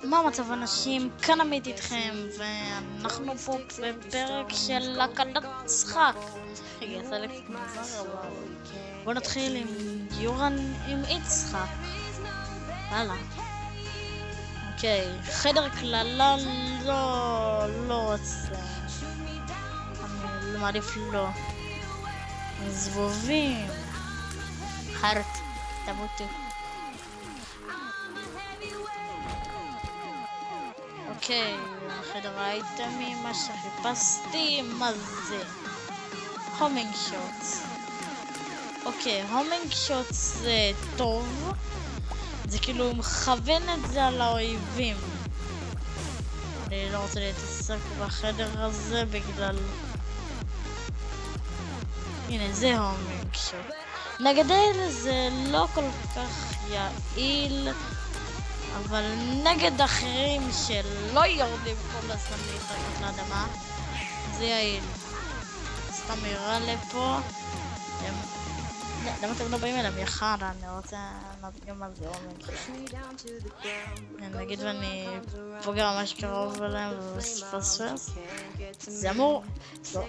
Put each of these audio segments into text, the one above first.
מה המצב אנשים? כאן עמית איתכם, ואנחנו פה בפרק של הקלטת משחק. רגע, יצא לי קצת מוזר, אבל... בואו נתחיל עם יורן עם יצחק. הלאה. אוקיי, חדר כללה לא רוצה. אני מעדיף לא. זבובים. חרת, תמותו. אוקיי, חדר האייטמים, מה שחיפשתי, מה זה? הומינג שוטס. אוקיי, הומינג שוטס זה טוב. זה כאילו מכוון את זה על האויבים. אני לא רוצה להתעסק בחדר הזה בגלל... הנה, זה הומינג שוט. נגד אלה זה לא כל כך יעיל, אבל נגד אחרים שלא יורדים כל הזמן להתרקות לאדמה, זה יעיל. סתם ירה לפה. למה אתם לא באים אליהם יחד? אני רוצה להדגים מה זה הומינג שוט. נגיד ואני פוגע ממש קרוב אליהם וספספס. זה אמור... לא.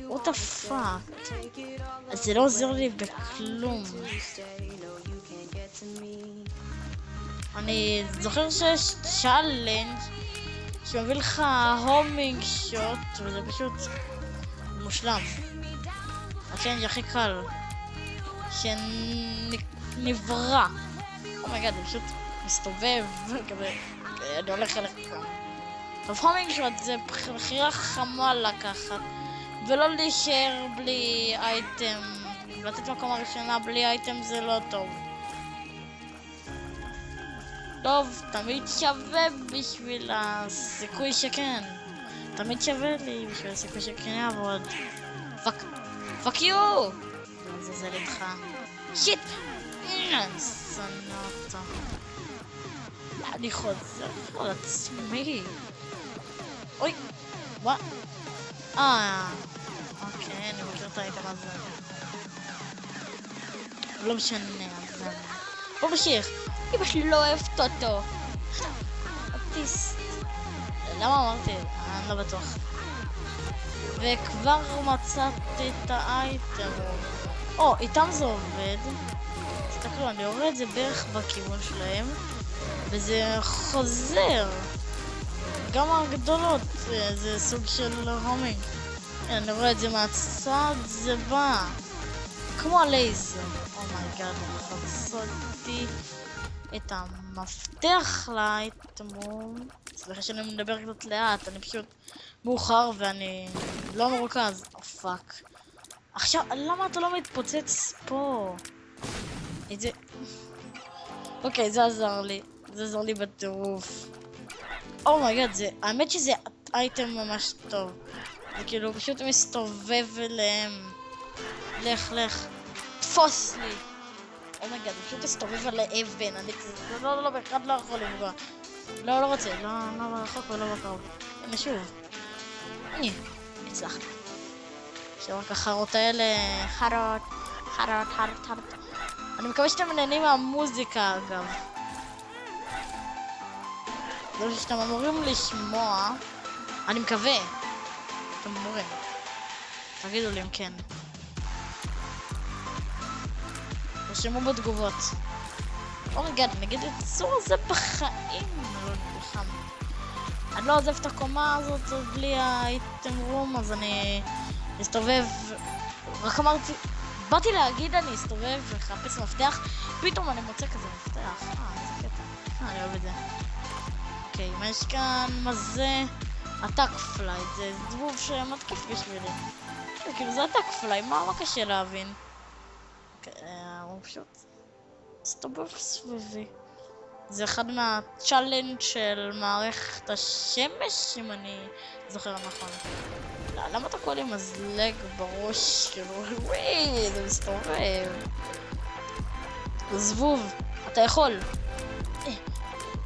what the fuck? זה לא עוזר לי בכלום. אני זוכר שיש צ'אלנג' שמביא לך הומינג שוט וזה פשוט מושלם. הצ'אלנג' הכי קל שנברא. אומייגאד, זה פשוט מסתובב כזה, אני הולך אליך כאן. טוב, הומינג שוט זה בחירה חכמה לקחת ולא להישאר בלי אייטם. לתת מקום הראשונה בלי אייטם זה לא טוב. טוב, תמיד שווה בשביל הסיכוי שכן. תמיד שווה לי בשביל הסיכוי שכן יעבוד. פאק יו! זה איתך. שיט! שנא אותו. אני חוזר על עצמי. אוי! מה? אוקיי, אני מכיר את האייטם הזה. לא משנה, אז... בוא נמשיך. אמא שלי לא אוהבת אותו. אוטיסט. למה אמרתי? אני לא בטוח. וכבר מצאתי את האייטם. איתם זה עובד. תסתכלו, אני רואה את זה בערך בכיוון שלהם וזה חוזר. גם הגדולות זה סוג של הומינג. אני רואה את זה מהצד, זה בא כמו הלייזר. אומייגאד, חצותי את המפתח לאייטם. סליחה שאני מדבר קצת לאט, אני פשוט מאוחר ואני לא מרוכז. פאק. עכשיו, למה אתה לא מתפוצץ פה? זה... אוקיי, זה עזר לי. זה עזר לי בטירוף. אומייגאד, זה... האמת שזה אייטם ממש טוב. זה כאילו פשוט מסתובב אליהם. לך. תפוס לי. אומייגאד, פשוט מסתובב על האבן. אני כזה... לא, באחד לא יכול לפגוע. לא רוצה. לא רחוק ולא בקרוב. הנה שוב. הנה, הצלחתי. שרק החרות האלה... חרות. אני מקווה שאתם נהנים מהמוזיקה אגב. זה שאתם אמורים לשמוע. אני מקווה. אתם אמורים. תגידו לי אם כן. תרשמו בתגובות. אומייגאד, נגיד את הצור הזה בחיים. לא נלחם. אני לא עוזב את הקומה הזאת בלי האייטם רום, אז אני אסתובב. רק אמרתי, באתי להגיד אני אסתובב וחפש מפתח, פתאום אני מוצא כזה מפתח. איזה קטע. אני אוהב את זה. אוקיי, מה יש כאן? מה זה? אטאק פליי, זה זבוב שמתקיף בשבילי. כאילו זה אטאק פליי, מה קשה להבין? הוא פשוט מסתובב סביבי. זה אחד מהצ'אלנג' של מערכת השמש, אם אני זוכר נכון. למה אתה קורא לי מזלג בראש? כאילו, וואי, זה מסתובב. זבוב, אתה יכול.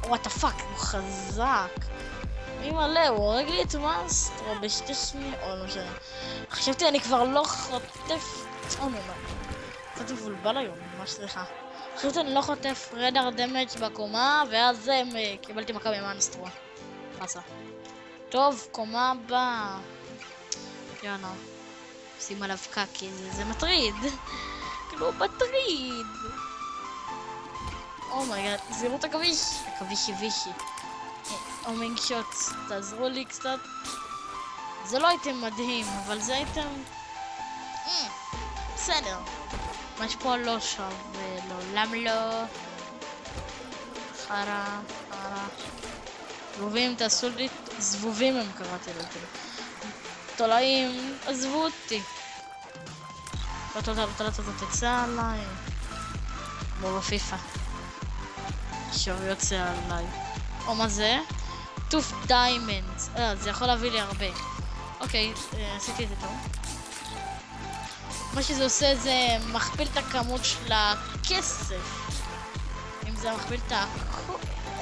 וואט הפאק, הוא חזק. מי מלא, הוא הורג לי את מאסטרו בשתי שניות. לא משנה. חשבתי אני כבר לא חוטף. קצת מבולבל היום, ממש סליחה. חשבתי אני לא חוטף רדאר דמג' בקומה, ואז קיבלתי מכה ממאנסטרו. חסה. טוב, קומה הבאה. יאללה. שים עליו קקי, זה מטריד. כאילו, מטריד. אומייגאד, זירו את הכביש. הכביש יבישי. אומינג שוטס, תעזרו לי קצת. זה לא הייתם מדהים, אבל זה הייתם... בסדר. מה שפה לא שווה, לעולם לא. חרה. זבובים, תעשו לי... זבובים הם קראתי לזה. תולעים, עזבו אותי. לא תצא עליי. כמו בפיפה. שוב יוצא עליי. או מה זה? טוף דיימנד. זה יכול להביא לי הרבה. אוקיי, עשיתי את זה טוב. מה שזה עושה זה מכפיל את הכמות של הכסף. אם זה מכפיל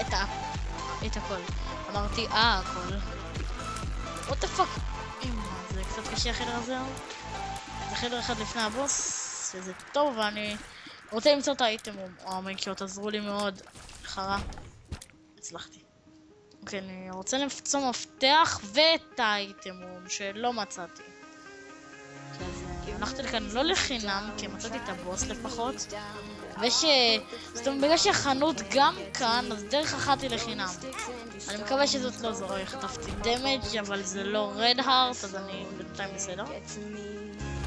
את הכל. אמרתי הכל. what the fuck? זה קצת קשה החדר הזה. זה חדר אחד לפני הבוס, שזה טוב, ואני רוצה למצוא את האייטם או המנקיות, עזרו לי מאוד. חרה. הצלחתי. אוקיי, אני רוצה למצוא מפתח ואת האייטם שלא מצאתי. אז הלכתי לכאן לא לחינם, כי מצאתי את הבוס לפחות. זאת אומרת, בגלל שהחנות גם כאן, אז דרך אחת היא לחינם. אני מקווה שזאת לא זו, חטפתי דמג' אבל זה לא רד הארט, אז אני בינתיים בסדר.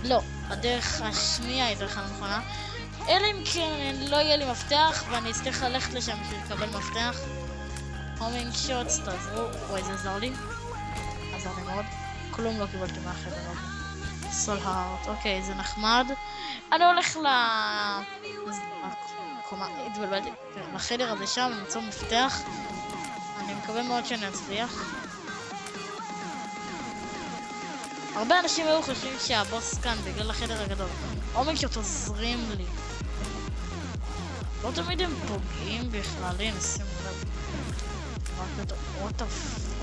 לא, הדרך השנייה היא דרך הנכונה. אלא אם כן לא יהיה לי מפתח ואני אצטרך ללכת לשם בשביל לקבל מפתח. הומינג שוטס, תעזרו. וואי, זה עזר לי. עזר לי מאוד. כלום לא קיבלתי מהחדר הזה. סול הארט, אוקיי, זה נחמד. אני הולך התבלבלתי. לחדר הזה שם, למצוא מפתח. אני מקווה מאוד שאני אצליח. הרבה אנשים היו חושבים שהבוס כאן בגלל החדר הגדול. הומינג שוט עוזרים לי. לא תמיד הם פוגעים בכלל, הנה, שימו לב. what the fuck?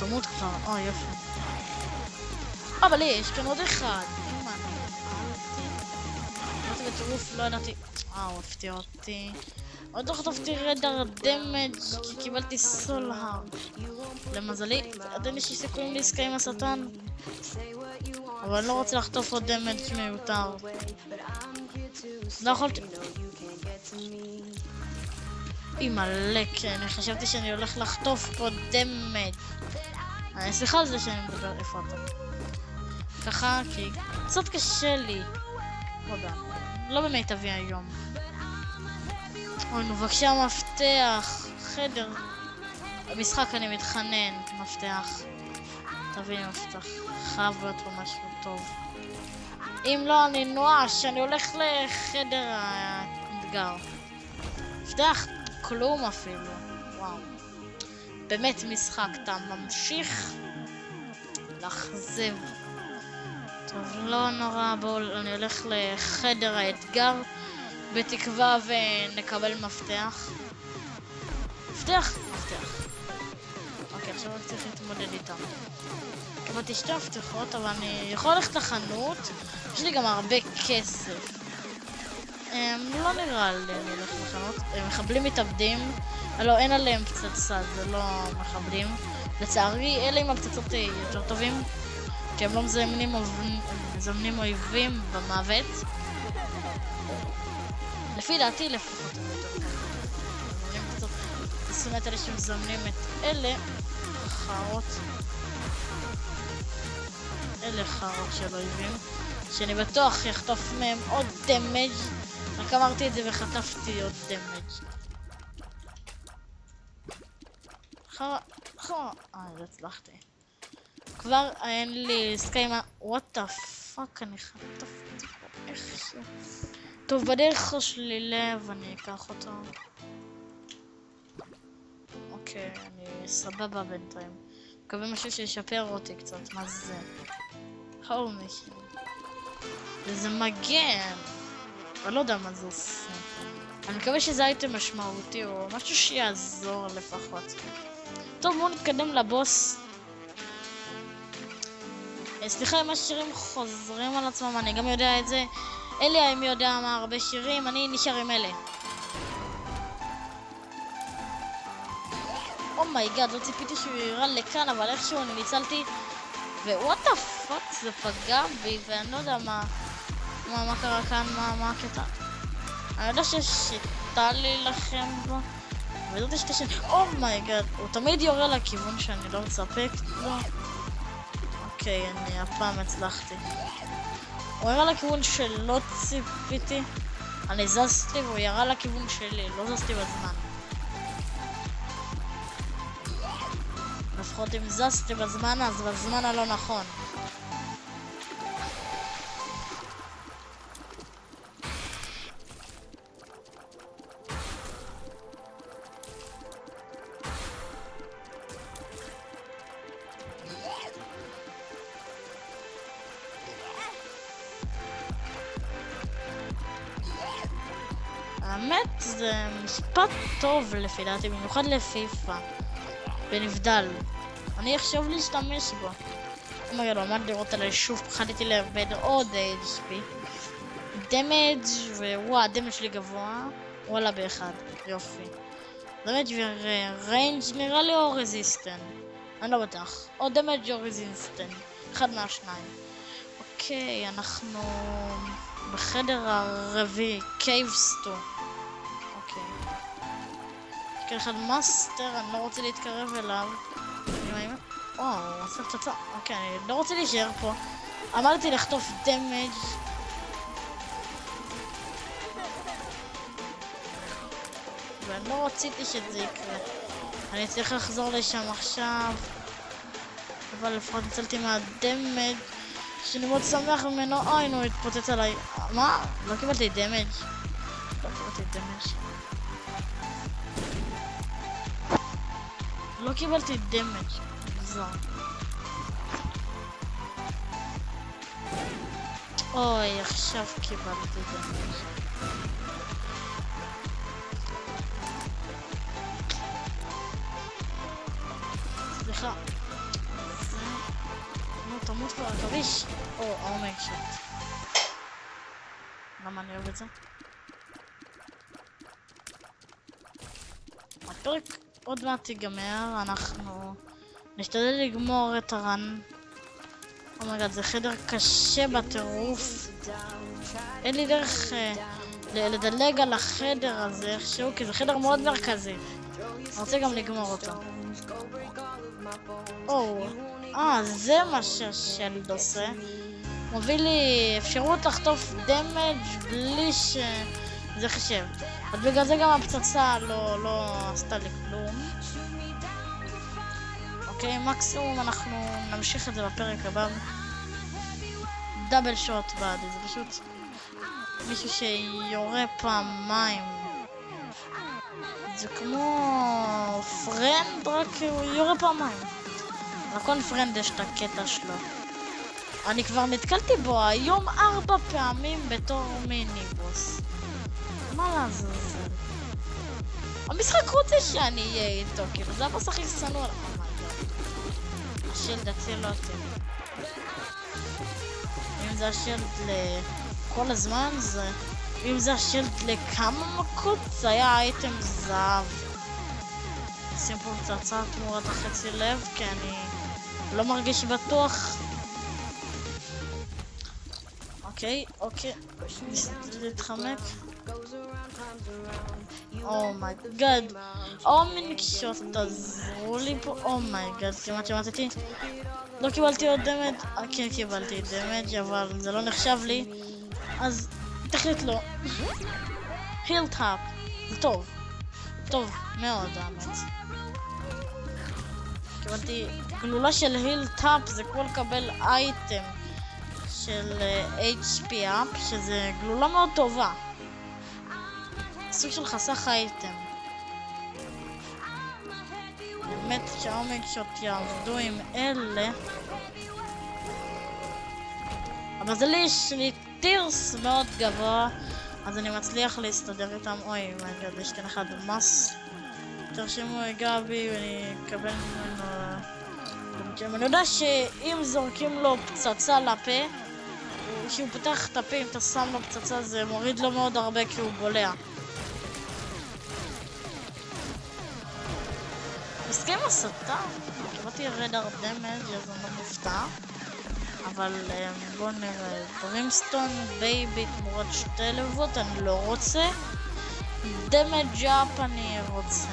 תמות כבר, יופי. אבל יש כאן עוד אחד. אמרתי בטירוף, לא ידעתי. הוא הפתיע אותי. עוד לא חטפתי רדאר דמג' כי קיבלתי סול הארט. למזלי, עדיין יש לי סיכויים לעסקה עם השטן. אבל אני לא רוצה לחטוף עוד דמג' מיותר. לא יכולתי. מלא, אני חשבתי שאני הולך לחטוף פה דמג'. סליחה על זה שאני מדבר, איפה אתה? ככה, כי קצת קשה לי. לא במיטבי היום. אוי, נו, בבקשה מפתח. חדר. במשחק אני מתחנן. מפתח. תביא לי מפתח. חייב להיות פה משהו טוב. אם לא, אני נואש. אני הולך לחדר האתגר. מפתח כלום אפילו. וואו. באמת משחק. אתה ממשיך לאכזב. טוב, לא נורא. בואו, אני הולך לחדר האתגר. בתקווה ונקבל מפתח. מפתח? מפתח. אוקיי, עכשיו אני צריך להתמודד איתם. קיבלתי שתי מפתחות, אבל אני יכול ללכת לחנות. יש לי גם הרבה כסף. לא נראה לי אני הולך לחנות. מחבלים מתאבדים. לא, אין עליהם פצצה, זה לא מחבלים. לצערי, אלה עם הפצצות יותר טובים. כי הם לא מזמנים אויבים במוות. לפי דעתי לפחות הם יותר טובים. שונאת אלה שמזמנים את אלה חרות. אלה חרות של אויבים. שאני בטוח יחטוף מהם עוד דמג'. רק אמרתי את זה וחטפתי עוד דמג'. לא הצלחתי. כבר אין לי סקיימה. what the fuck, אני חטפתי פה איכשהו. טוב, בדרך יש לי לב, אני אקח אותו. אוקיי, אני סבבה בינתיים. מקווה משהו שישפר אותי קצת, מה זה? הומי. וזה מגן. אני לא יודע מה זה עושה. אני מקווה שזה אייטם משמעותי או משהו שיעזור לפחות. טוב, בואו נתקדם לבוס. סליחה אם השירים חוזרים על עצמם, אני גם יודע את זה. אלי, אם יודע מה הרבה שירים, אני נשאר עם אלה. אומייגאד, לא ציפיתי שהוא יראה לכאן, אבל איכשהו אני ניצלתי. ווואט דה פאק, זה פגע בי, ואני לא יודע מה קרה כאן, מה הקטע. אני יודע ששיטה להילחם בו, וזאת השיטה שלי. אומייגאד, הוא תמיד יורה לכיוון שאני לא מצפק לו. אוקיי, אני הפעם הצלחתי. הוא ירה לכיוון שלא ציפיתי. אני זזתי והוא ירה לכיוון שלי, לא זזתי בזמן. לפחות אם זזתי בזמן, אז בזמן הלא נכון. האמת זה משפט טוב לפי דעתי, במיוחד לפיפה. בנבדל. אני אחשוב להשתמש בו. אומייגאד, הוא עמד לראות עליי שוב, פחדתי לאבד עוד HP. דמג' ווואו, הדמג' שלי גבוה. וואלה באחד, יופי. דמג' וריינג' נראה לי או רזיסטן. אני לא בטח. או דמג' או רזיסטן. אחד מהשניים. אוקיי, אנחנו בחדר הרביעי, קייב סטו. אוקיי. יש כאן אחד מאסטר, אני לא רוצה להתקרב אליו. וואו, הוא עושה פצצה. אוקיי, אני לא רוצה להישאר פה. עמדתי לחטוף דמג' ואני לא רציתי שזה יקרה. אני צריך לחזור לשם עכשיו, אבל לפחות ניצלתי מהדמג' שאני מאוד שמח ממנו. אוי, נו, התפוצץ עליי. מה? לא קיבלתי דמג'. לא קיבלתי דמג'. מוזר. אוי, עכשיו קיבלתי דמג'. סליחה. נו, תמות כבר, תביש. או, עומק שוט. למה אני אוהב את זה? הפרק עוד מעט ייגמר, אנחנו נשתדל לגמור את הרן. אומייגאד, זה חדר קשה בטירוף. אין לי דרך לדלג על החדר הזה איכשהו, כי זה חדר מאוד מרכזי. אני רוצה גם לגמור אותו. זה מה שהשלד עושה. מוביל לי אפשרות לחטוף דמג' בלי שזה חשב. אז בגלל זה גם הפצצה לא עשתה לי כלום. אוקיי, מקסימום אנחנו נמשיך את זה בפרק הבא. דאבל שוט בעדי, זה פשוט מישהו שיורה פעמיים. זה כמו פרנד, רק הוא יורה פעמיים. לכל פרנד יש את הקטע שלו. אני כבר נתקלתי בו היום 4 פעמים בתור מיניבוס. מה לעזאזל? המשחק רוצה שאני אהיה איתו, כאילו זה הבוס הכי שנוא. השלד הציל אותי. אם זה השלד לכל הזמן, זה... אם זה השלד לכמה מכות, זה היה אייטם זהב. נשים פה פצצה תמורת החצי לב, כי אני לא מרגיש בטוח. אוקיי, להתחמק. אומייגאד, אומניקשות, תעזרו לי פה. אומייגאד, כמעט שמעתי. לא קיבלתי עוד דמג'. כן, קיבלתי דמג', אבל זה לא נחשב לי. אז תחליט לא. היל טאפ, זה טוב. טוב מאוד, האמת. קיבלתי גלולה של היל טאפ, זה כמו לקבל אייטם של HP up, שזה גלולה מאוד טובה. סוג של חסך אייטם. באמת שהאומניקשות יעבדו עם אלה. אבל זה לי יש לי טירס מאוד גבוה, אז אני מצליח להסתדר איתם. אוי, מה אני יודע, יש כאן אחד מס. תרשמו גבי ואני אקבל ממנו... אני יודע שאם זורקים לו פצצה לפה, כשהוא פותח את הפה, אם אתה שם לו פצצה זה מוריד לו מאוד הרבה כי הוא בולע. הסכם הסתה? קיבלתי רדאר דמג' אז אני לא מופתע. אבל בואו נראה, ברימסטון בייבי תמורת 2 לבבות אני לא רוצה. דמג' אפ אני רוצה.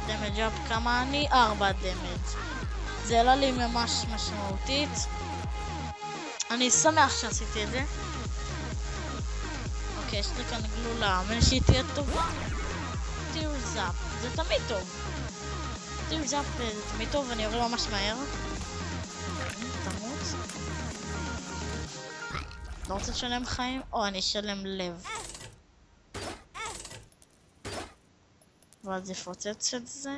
דמג' אפ כמה אני? 4 דמג'. זה עלה לי ממש משמעותית. אני שמח שעשיתי את זה. אוקיי, יש לי כאן גלולה, אבל שהיא תהיה טובה. תירזאפ, זה תמיד טוב. תירזאפ זה תמיד טוב ואני אראה ממש מהר. תמות. לא רוצה לשלם חיים? או, אני אשלם לב. ואז יפוצץ את זה.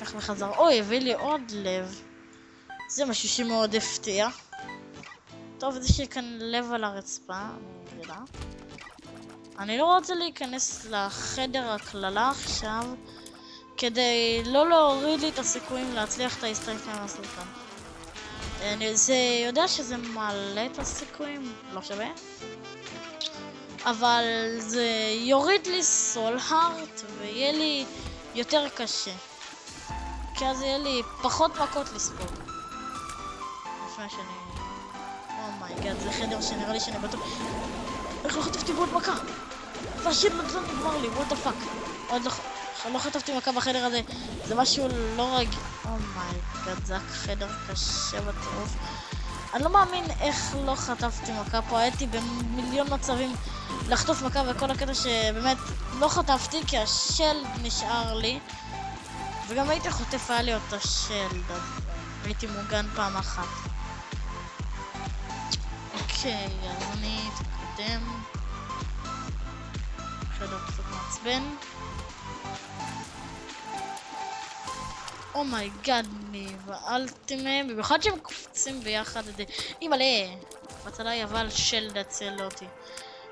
כך בחזר. אוי, הביא לי עוד לב. זה משהו שמאוד הפתיע. טוב, יש לי כאן לב על הרצפה, אני מבינה. אני לא רוצה להיכנס לחדר הכללה עכשיו, כדי לא להוריד לי את הסיכויים להצליח את ההסטריקה מהסרטן. זה יודע שזה מעלה את הסיכויים, לא שווה. אבל זה יוריד לי סולהארט ויהיה לי יותר קשה. כי אז יהיה לי פחות מכות לספוג. לפני שאני... אומייגאד, זה חדר שנראה לי שאני בטוח... איך לא חטפתי בו עוד מכה? והשיט נדלון נגמר לי, what the fuck. עוד לא חטפתי מכה בחדר הזה. זה משהו לא רגיל. אומייגאד, זה חדר קשה בטירוף. אני לא מאמין איך לא חטפתי מכה פה. הייתי במיליון מצבים לחטוף מכה וכל הקטע שבאמת לא חטפתי כי השלד נשאר לי. וגם הייתי חוטף, היה לי אותה שלד. הייתי מוגן פעם אחת. אוקיי, אז אני אתקדם. חדר קצת מעצבן. אומייגאד, נבעלתי מהם, במיוחד שהם קופצים ביחד. אימא'לה, קפץ עליי אבל שלד הציל אותי.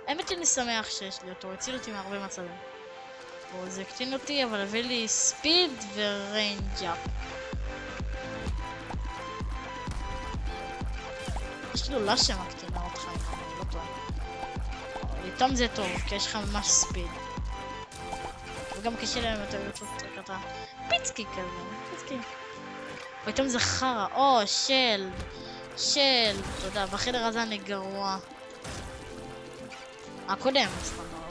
האמת אני שמח שיש לי אותו, הציל אותי מהרבה מצבים. זה הקטין אותי, אבל הביא לי ספיד וריינג' אפ. יש גלולה שמקטינה אותך, אם אני לא טועה. איתם זה טוב, כי יש לך ממש ספיד. וגם קשה להם יותר לצאת קטן. פיצקי כזה, פיצקי. ואיתם זה חרה, או, של, תודה, בחדר הזה אני גרוע. הקודם, סתם לא.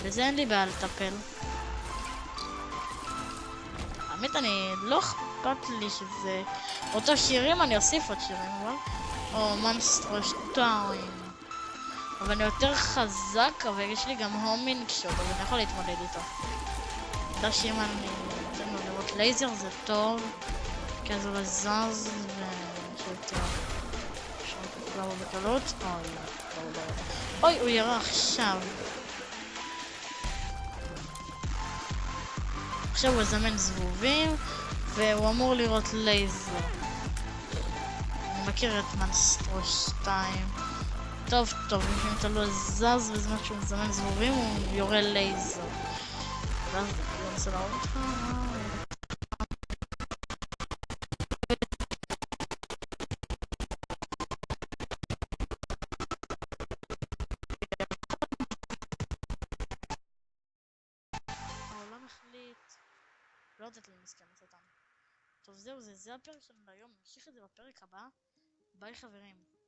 בזה אין לי בעיה לטפל. האמת, אני לא אכפת לי שזה... אותו שירים, אני אוסיף עוד שירים, אבל... או מונסטרו 2. אבל אני יותר חזק, אבל יש לי גם הומינג שוט, אז אני יכול להתמודד איתו. אני יודע שאם אני רוצה לראות לייזר זה טוב, כי אז הוא לא זז ושיותר. אפשר לקרוא בו בקלות. אוי, הוא ירה עכשיו. עכשיו הוא יזמן זבובים, והוא אמור לראות לייזר. אני מכיר את מונסטרו 2. טוב, אם אתה לא זז בזמן שהוא מזמן זבובים, הוא יורה לייזר. ואז הוא ננסה להרוג אותך. העולם החליט לא לתת לי מסכן אותם. טוב, זהו, זה הפרק שלנו היום. נמשיך את זה בפרק הבא. ביי חברים.